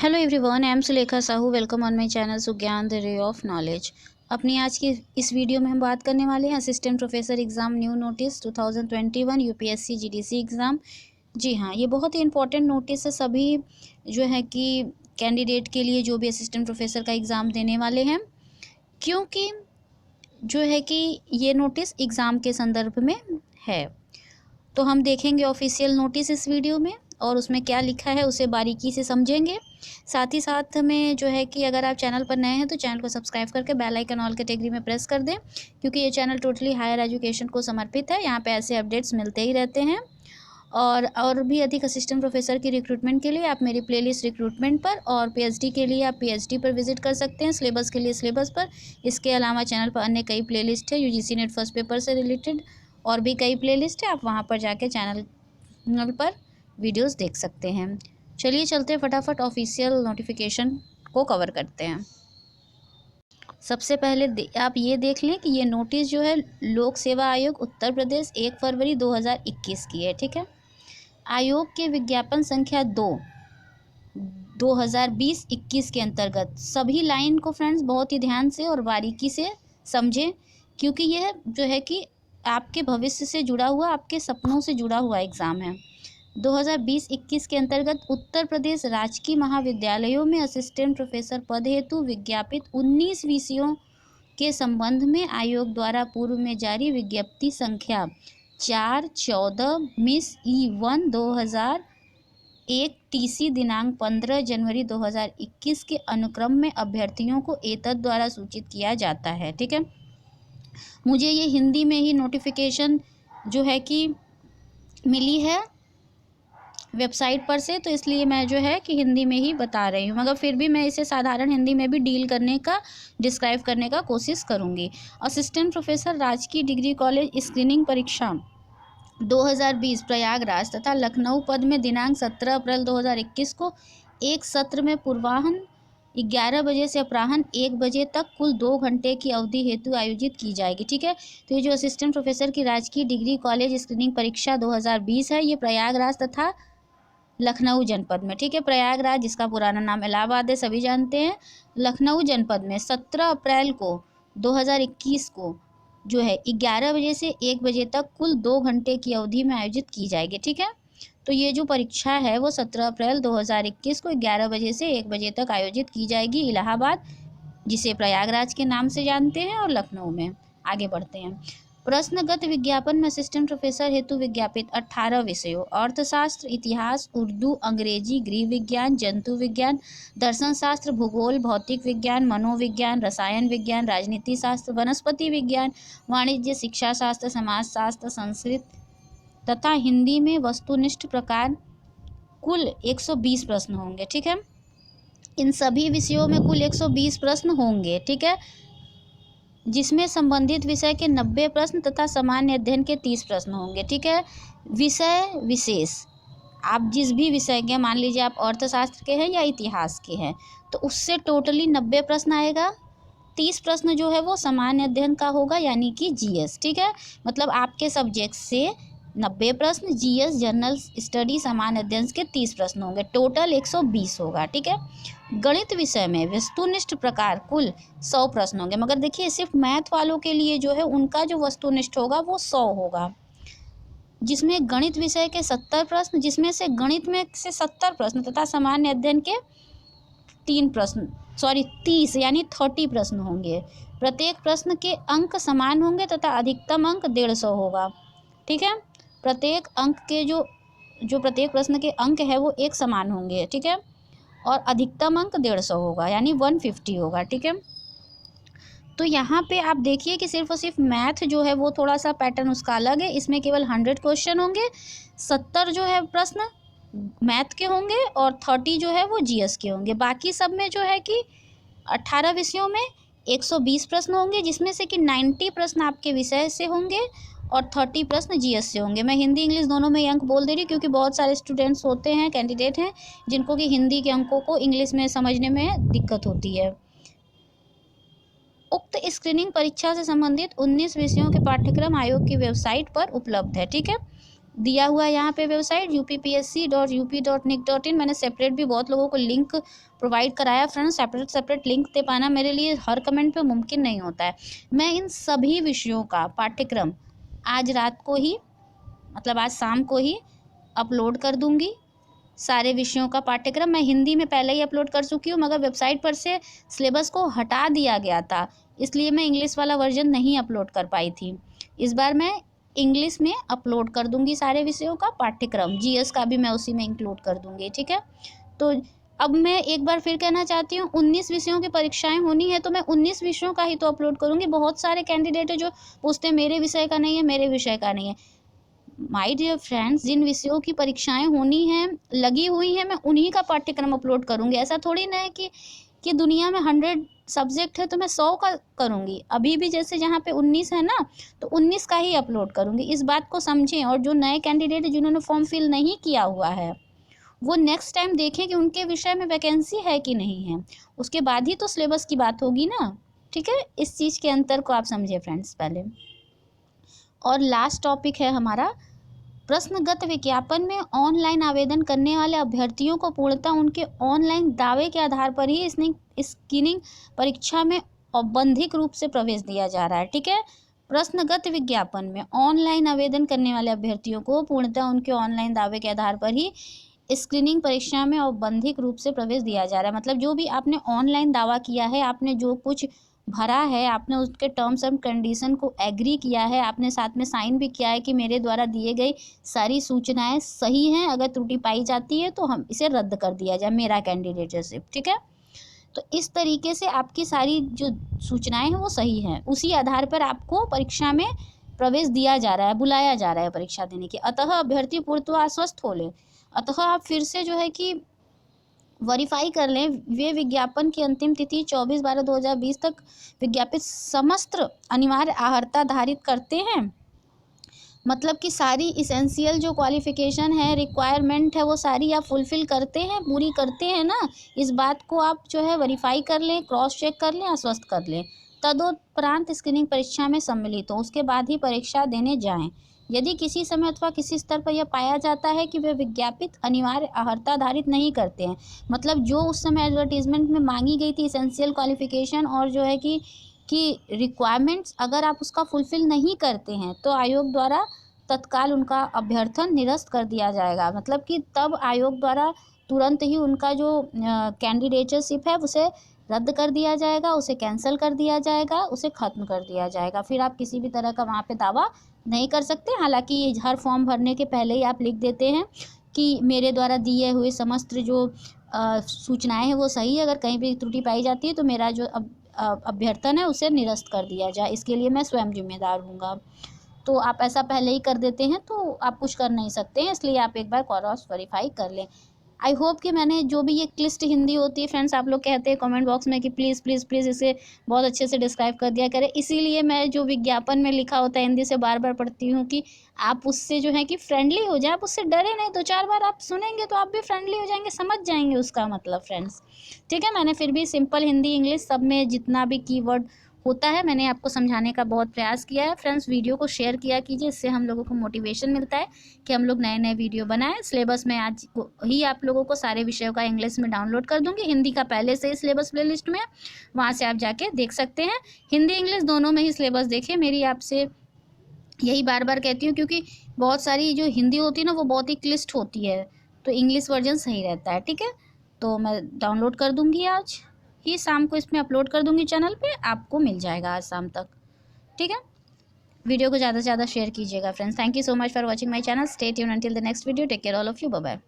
Hello everyone, I am Sulekha Sahu. Welcome on my channel Sugyan the ray of knowledge. अपनी आज की इस वीडियो में हम बात करने वाले हैं assistant professor exam new notice 2021 UPSC GDC exam. जी हाँ, ये बहुत ही इंपॉर्टेंट नोटिस है सभी जो है कि कैंडिडेट के लिए जो भी असिस्टेंट प्रोफेसर का एग्ज़ाम देने वाले हैं, क्योंकि जो है कि ये नोटिस एग्ज़ाम के संदर्भ में है। तो हम देखेंगे ऑफिशियल नोटिस इस वीडियो में और उसमें क्या लिखा है उसे बारीकी से समझेंगे। साथ ही साथ में जो है कि अगर आप चैनल पर नए हैं तो चैनल को सब्सक्राइब करके बेल आइकन ऑल कैटेगरी में प्रेस कर दें, क्योंकि ये चैनल टोटली हायर एजुकेशन को समर्पित है। यहाँ पे ऐसे अपडेट्स मिलते ही रहते हैं। और भी अधिक असिस्टेंट प्रोफेसर की रिक्रूटमेंट के लिए आप मेरी प्लेलिस्ट रिक्रूटमेंट पर और पीएचडी के लिए आप पीएचडी पर विजिट कर सकते हैं, सिलेबस के लिए सिलेबस पर। इसके अलावा चैनल पर अन्य कई प्लेलिस्ट है, यूजीसी नेट फर्स्ट पेपर से रिलेटेड और भी कई प्लेलिस्ट है। आप वहाँ पर जाके चैनल पर वीडियोस देख सकते हैं। चलिए चलते हैं फटाफट ऑफिशियल नोटिफिकेशन को कवर करते हैं। सबसे पहले आप ये देख लें कि ये नोटिस जो है लोक सेवा आयोग उत्तर प्रदेश 1 फरवरी 2021 की है। ठीक है, आयोग के विज्ञापन संख्या 2020-21 के अंतर्गत सभी लाइन को फ्रेंड्स बहुत ही ध्यान से और बारीकी से समझें, क्योंकि यह जो है कि आपके भविष्य से जुड़ा हुआ, आपके सपनों से जुड़ा हुआ एग्ज़ाम है। 2020-21 के अंतर्गत उत्तर प्रदेश राजकीय महाविद्यालयों में असिस्टेंट प्रोफेसर पद हेतु विज्ञापित 19 विषयों के संबंध में आयोग द्वारा पूर्व में जारी विज्ञप्ति संख्या 4/14/2001 टीसी दिनांक 15 जनवरी 2021 के अनुक्रम में अभ्यर्थियों को एतद द्वारा सूचित किया जाता है। ठीक है, मुझे ये हिंदी में ही नोटिफिकेशन जो है कि मिली है वेबसाइट पर से, तो इसलिए मैं जो है कि हिंदी में ही बता रही हूँ, मगर फिर भी मैं इसे साधारण हिंदी में भी डील करने का, डिस्क्राइब करने का कोशिश करूँगी। असिस्टेंट प्रोफेसर राजकीय डिग्री कॉलेज स्क्रीनिंग परीक्षा 2020 प्रयागराज तथा लखनऊ पद में दिनांक 17 अप्रैल 2021 को एक सत्र में पूर्वाह्न 11 बजे से अपराह्न 1 बजे तक कुल 2 घंटे की अवधि हेतु आयोजित की जाएगी। ठीक है, तो ये जो असिस्टेंट प्रोफेसर की राजकीय डिग्री कॉलेज स्क्रीनिंग परीक्षा 2020 है, ये प्रयागराज तथा लखनऊ जनपद में, ठीक है, प्रयागराज जिसका पुराना नाम इलाहाबाद है सभी जानते हैं, लखनऊ जनपद में 17 अप्रैल को 2021 को जो है 11 बजे से 1 बजे तक कुल 2 घंटे की अवधि में आयोजित की जाएगी। ठीक है, तो ये जो परीक्षा है वो 17 अप्रैल 2021 को 11 बजे से 1 बजे तक आयोजित की जाएगी इलाहाबाद, जिसे प्रयागराज के नाम से जानते हैं, और लखनऊ में। आगे बढ़ते हैं। प्रश्नगत विज्ञापन में असिस्टेंट प्रोफेसर हेतु विज्ञापित 18 विषयों अर्थशास्त्र, इतिहास, उर्दू, अंग्रेजी, गृह विज्ञान, जंतु विज्ञान, दर्शन शास्त्र, भूगोल, भौतिक विज्ञान, मनोविज्ञान, रसायन विज्ञान, राजनीति शास्त्र, वनस्पति विज्ञान, वाणिज्य, शिक्षा शास्त्र, समाज शास्त्र, संस्कृत तथा हिंदी में वस्तुनिष्ठ प्रकार कुल 120 प्रश्न होंगे। ठीक है, इन सभी विषयों में कुल 120 प्रश्न होंगे। ठीक है, जिसमें संबंधित विषय के 90 प्रश्न तथा सामान्य अध्ययन के 30 प्रश्न होंगे। ठीक है, विषय विशेष आप जिस भी विषय के, मान लीजिए आप अर्थशास्त्र के हैं या इतिहास के हैं, तो उससे टोटली 90 प्रश्न आएगा। 30 प्रश्न जो है वो सामान्य अध्ययन का होगा, यानी कि जीएस। ठीक है, मतलब आपके सब्जेक्ट से 90 प्रश्न, जीएस जनरल स्टडी सामान्य अध्ययन के 30 प्रश्न होंगे, टोटल 120 होगा। ठीक है, गणित विषय में वस्तुनिष्ठ प्रकार कुल 100 प्रश्न होंगे, मगर देखिए सिर्फ मैथ वालों के लिए जो है उनका जो वस्तुनिष्ठ होगा वो 100 होगा, जिसमें गणित विषय के 70 प्रश्न, जिसमें से गणित में से 70 प्रश्न तथा सामान्य अध्ययन के 30 यानी 30 प्रश्न होंगे। प्रत्येक प्रश्न के अंक समान होंगे तथा अधिकतम अंक 150 होगा। ठीक है, प्रत्येक अंक के जो प्रत्येक प्रश्न के अंक है वो एक समान होंगे। ठीक है, और अधिकतम अंक 150 होगा, यानी 150 होगा। ठीक है, तो यहाँ पे आप देखिए कि सिर्फ और सिर्फ मैथ जो है वो थोड़ा सा पैटर्न उसका अलग है। इसमें केवल 100 क्वेश्चन होंगे, 70 जो है प्रश्न मैथ के होंगे और 30 जो है वो जीएस के होंगे। बाकी सब में जो है कि 18 विषयों में 120 प्रश्न होंगे, जिसमें से कि 90 प्रश्न आपके विषय से होंगे और 30 प्रश्न जीएस से होंगे। मैं हिंदी इंग्लिश दोनों में अंक बोल दे रही हूँ, क्योंकि बहुत सारे स्टूडेंट्स होते हैं, कैंडिडेट हैं, जिनको कि हिंदी के अंकों को इंग्लिश में समझने में दिक्कत होती है। उक्त स्क्रीनिंग परीक्षा से संबंधित 19 विषयों के पाठ्यक्रम आयोग की वेबसाइट पर उपलब्ध है। ठीक है, दिया हुआ है यहाँ पे वेबसाइट uppsc.up.nic.in। मैंने सेपरेट भी बहुत लोगों को लिंक प्रोवाइड कराया फ्रेंड्स। सेपरेट लिंक दे पाना मेरे लिए हर कमेंट पे मुमकिन नहीं होता है। मैं इन सभी विषयों का पाठ्यक्रम आज रात को ही, मतलब आज शाम को ही अपलोड कर दूंगी। सारे विषयों का पाठ्यक्रम मैं हिंदी में पहले ही अपलोड कर चुकी हूँ, मगर वेबसाइट पर से सिलेबस को हटा दिया गया था, इसलिए मैं इंग्लिश वाला वर्जन नहीं अपलोड कर पाई थी। इस बार मैं इंग्लिश में अपलोड कर दूंगी सारे विषयों का पाठ्यक्रम। जीएस का भी मैं उसी में इंक्लूड कर दूंगी, ठीक है। तो अब मैं एक बार फिर कहना चाहती हूँ, 19 विषयों की परीक्षाएं होनी है तो मैं 19 विषयों का ही तो अपलोड करूँगी। बहुत सारे कैंडिडेट है जो पूछते हैं मेरे विषय का नहीं है, मेरे विषय का नहीं है। माय डियर फ्रेंड्स, जिन विषयों की परीक्षाएं होनी हैं, लगी हुई हैं, मैं उन्हीं का पाठ्यक्रम अपलोड करूँगी। ऐसा थोड़ी ना है कि दुनिया में 100 सब्जेक्ट है तो मैं 100 का करूँगी। अभी भी जैसे जहाँ पे 19 है ना, तो 19 का ही अपलोड करूँगी। इस बात को समझें। और जो नए कैंडिडेट जिन्होंने फॉर्म फिल नहीं किया हुआ है, वो नेक्स्ट टाइम देखें कि उनके विषय में वैकेंसी है कि नहीं है, उसके बाद ही तो सिलेबस की बात होगी ना, ठीक है। इस चीज़ के अंतर को आप समझिए फ्रेंड्स पहले। और लास्ट टॉपिक है हमारा प्रश्नगत विज्ञापन में ऑनलाइन आवेदन करने वाले अभ्यर्थियों को पूर्णतः उनके ऑनलाइन दावे के आधार पर ही स्क्रीनिंग परीक्षा में औपबंधिक रूप से प्रवेश दिया जा रहा है, ठीक है। प्रश्नगत विज्ञापन में ऑनलाइन आवेदन करने वाले अभ्यर्थियों को पूर्णतः उनके ऑनलाइन दावे के आधार पर ही स्क्रीनिंग परीक्षा में औपबंधिक रूप से प्रवेश दिया जा रहा है। मतलब जो भी आपने ऑनलाइन दावा किया है, आपने जो कुछ भरा है, आपने उसके टर्म्स एंड कंडीशन को एग्री किया है, आपने साथ में साइन भी किया है कि मेरे द्वारा दिए गई सारी सूचनाएं सही हैं, अगर त्रुटि पाई जाती है तो हम इसे रद्द कर दिया जाए, मेरा कैंडिडेटशिप, ठीक है। तो इस तरीके से आपकी सारी जो सूचनाएं हैं वो सही हैं, उसी आधार पर आपको परीक्षा में प्रवेश दिया जा रहा है, बुलाया जा रहा है परीक्षा देने के। अतः अभ्यर्थी पूर्णतः आश्वस्त हो ले। अतः आप फिर से जो है कि वेरीफाई कर लें। वे विज्ञापन की अंतिम तिथि 24/12/2020 तक विज्ञापित समस्त अनिवार्य अर्हता धारित करते हैं। मतलब कि सारी इसेंशियल जो क्वालिफिकेशन है, रिक्वायरमेंट है, वो सारी आप फुलफिल करते हैं, पूरी करते हैं ना। इस बात को आप जो है वेरीफाई कर लें, क्रॉस चेक कर लें, आश्वस्त कर लें। तदोपरांत स्क्रीनिंग परीक्षा में सम्मिलित हो, उसके बाद ही परीक्षा देने जाएं। यदि किसी समय अथवा किसी स्तर पर यह पाया जाता है कि वे विज्ञापित अनिवार्य अर्हता धारित नहीं करते हैं, मतलब जो उस समय एडवर्टीजमेंट में मांगी गई थी इसेंशियल क्वालिफिकेशन और जो है कि रिक्वायरमेंट्स, अगर आप उसका फुलफिल नहीं करते हैं तो आयोग द्वारा तत्काल उनका अभ्यर्थन निरस्त कर दिया जाएगा। मतलब कि तब आयोग द्वारा तुरंत ही उनका जो कैंडिडेटशिप है उसे रद्द कर दिया जाएगा, उसे कैंसिल कर दिया जाएगा, उसे ख़त्म कर दिया जाएगा। फिर आप किसी भी तरह का वहाँ पे दावा नहीं कर सकते। हालांकि हर फॉर्म भरने के पहले ही आप लिख देते हैं कि मेरे द्वारा दिए हुए समस्त जो सूचनाएं हैं वो सही है, अगर कहीं भी त्रुटि पाई जाती है तो मेरा जो अभ्यर्थन है उसे निरस्त कर दिया जाए, इसके लिए मैं स्वयं जिम्मेदार हूँगा। तो आप ऐसा पहले ही कर देते हैं तो आप कुछ कर नहीं सकते हैं, इसलिए आप एक बार क्रॉस वेरीफाई कर लें। आई होप कि मैंने जो भी ये क्लिष्ट हिंदी होती है फ्रेंड्स, आप लोग कहते हैं कमेंट बॉक्स में कि प्लीज़ प्लीज़ प्लीज़ इसे बहुत अच्छे से डिस्क्राइब कर दिया करें, इसीलिए मैं जो विज्ञापन में लिखा होता है हिंदी से बार बार पढ़ती हूँ कि आप उससे जो है कि फ्रेंडली हो जाए, आप उससे डरे नहीं। 2-4 बार आप सुनेंगे तो आप भी फ्रेंडली हो जाएंगे, समझ जाएंगे उसका मतलब फ्रेंड्स, ठीक है। मैंने फिर भी सिंपल हिंदी इंग्लिश सब में जितना भी कीवर्ड होता है मैंने आपको समझाने का बहुत प्रयास किया है फ्रेंड्स। वीडियो को शेयर किया कीजिए, इससे हम लोगों को मोटिवेशन मिलता है कि हम लोग नए नए वीडियो बनाएं। सिलेबस में आज ही आप लोगों को सारे विषयों का इंग्लिश में डाउनलोड कर दूंगी, हिंदी का पहले से ही सिलेबस प्लेलिस्ट में, वहाँ से आप जाके देख सकते हैं। हिंदी इंग्लिश दोनों में ही सिलेबस देखें, मेरी आपसे यही बार बार कहती हूँ, क्योंकि बहुत सारी जो हिंदी होती है ना वो बहुत ही क्लिष्ट होती है, तो इंग्लिश वर्जन सही रहता है, ठीक है। तो मैं डाउनलोड कर दूँगी आज ही शाम को, इसमें अपलोड कर दूंगी चैनल पे, आपको मिल जाएगा आज शाम तक, ठीक है। वीडियो को ज़्यादा से ज़्यादा शेयर कीजिएगा friends. Thank you so much for watching my channel. Stay tuned until the next video. Take care all of you. Bye bye.